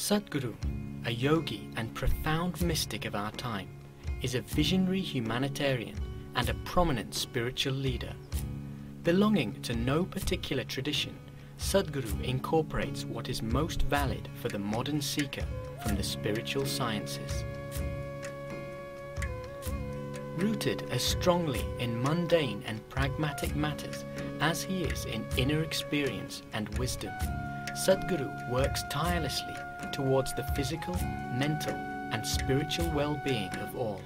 Sadhguru, a yogi and profound mystic of our time, is a visionary humanitarian and a prominent spiritual leader. Belonging to no particular tradition, Sadhguru incorporates what is most valid for the modern seeker from the spiritual sciences. Rooted as strongly in mundane and pragmatic matters as he is in inner experience and wisdom, Sadhguru works tirelessly towards the physical, mental and spiritual well-being of all.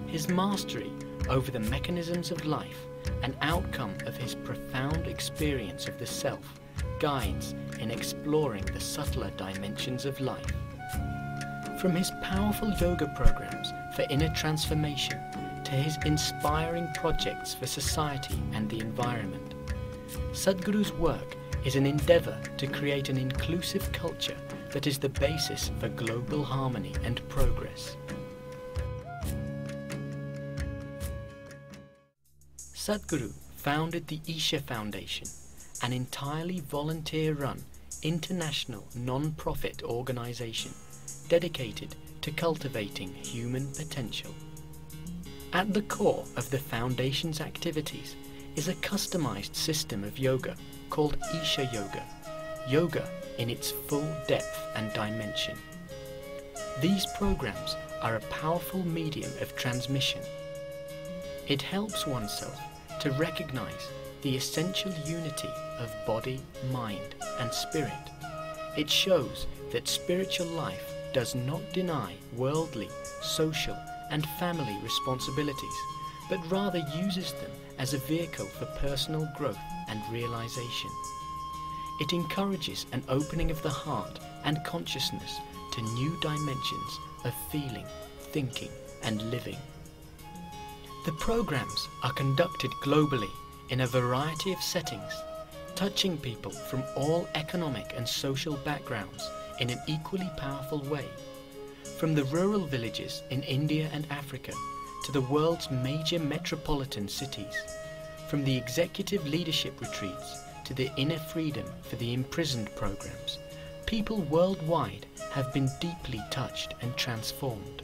His mastery over the mechanisms of life, an outcome of his profound experience of the self, guides in exploring the subtler dimensions of life. From his powerful yoga programs for inner transformation to his inspiring projects for society and the environment, Sadhguru's work is an endeavour to create an inclusive culture that is the basis for global harmony and progress. Sadhguru founded the Isha Foundation, an entirely volunteer-run, international non-profit organisation dedicated to cultivating human potential. At the core of the Foundation's activities is a customised system of yoga called Isha Yoga, yoga in its full depth and dimension. These programs are a powerful medium of transmission. It helps oneself to recognize the essential unity of body, mind and spirit. It shows that spiritual life does not deny worldly, social and family responsibilities, but rather uses them as a vehicle for personal growth and realization. It encourages an opening of the heart and consciousness to new dimensions of feeling, thinking and living. The programs are conducted globally in a variety of settings, touching people from all economic and social backgrounds in an equally powerful way. From the rural villages in India and Africa to the world's major metropolitan cities, from the executive leadership retreats to the inner freedom for the imprisoned programs, people worldwide have been deeply touched and transformed.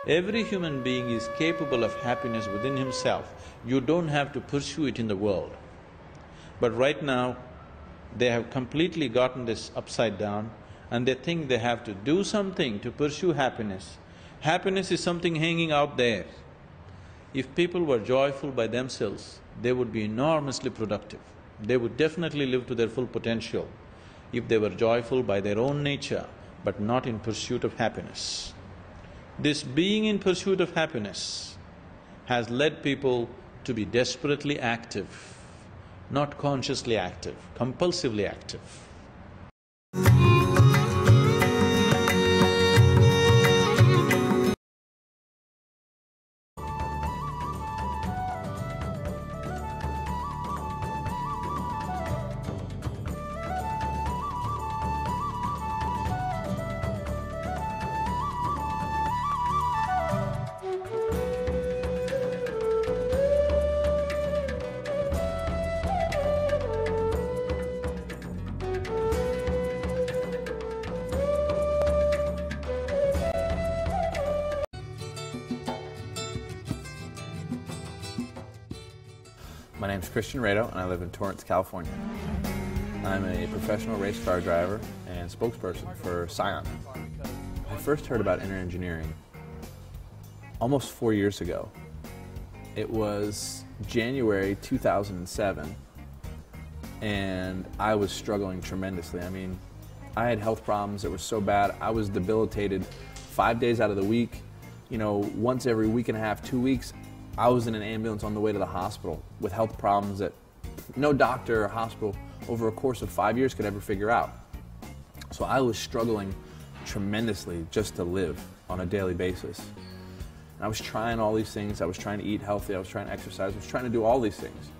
Every human being is capable of happiness within himself. You don't have to pursue it in the world. But right now, they have completely gotten this upside down and they think they have to do something to pursue happiness. Happiness is something hanging out there. If people were joyful by themselves, they would be enormously productive. They would definitely live to their full potential if they were joyful by their own nature, but not in pursuit of happiness. This being in pursuit of happiness has led people to be desperately active, not consciously active, compulsively active. My name is Christian Rado and I live in Torrance, California. I'm a professional race car driver and spokesperson for Scion. I first heard about inner engineering almost 4 years ago. It was January 2007 and I was struggling tremendously. I mean, I had health problems that were so bad, I was debilitated 5 days out of the week. You know, once every week and a half, 2 weeks, I was in an ambulance on the way to the hospital with health problems that no doctor or hospital over a course of 5 years could ever figure out. So I was struggling tremendously just to live on a daily basis. And I was trying all these things. I was trying to eat healthy, I was trying to exercise, I was trying to do all these things.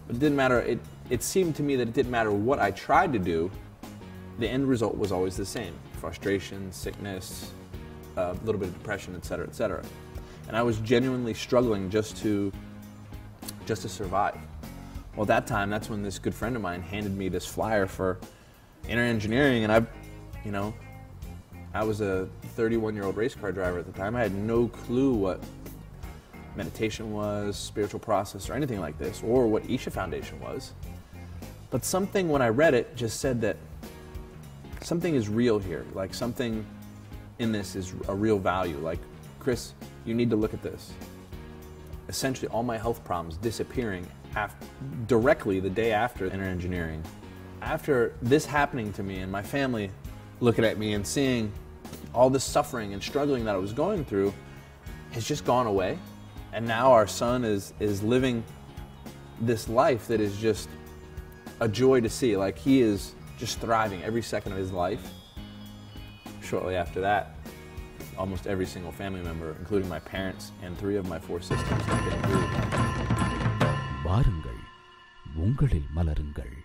But it didn't matter, it seemed to me that it didn't matter what I tried to do, the end result was always the same. Frustration, sickness, a little bit of depression, etc., etc. And I was genuinely struggling just to survive. Well, at that time, that's when this good friend of mine handed me this flyer for inner engineering, and I was a 31-year-old race car driver at the time. I had no clue what meditation was, spiritual process, or anything like this, or what Isha Foundation was. But something, when I read it, just said that something is real here. Like, something in this is a real value. Like, Chris, you need to look at this. Essentially, all my health problems disappearing directly the day after inner engineering. After this happening to me and my family looking at me and seeing all this suffering and struggling that I was going through has just gone away. And now our son is living this life that is just a joy to see. Like, he is just thriving every second of his life. Shortly after that, almost every single family member, including my parents and 3 of my 4 sisters, have been moved. வாருங்கள், உங்களில் மலருங்கள்.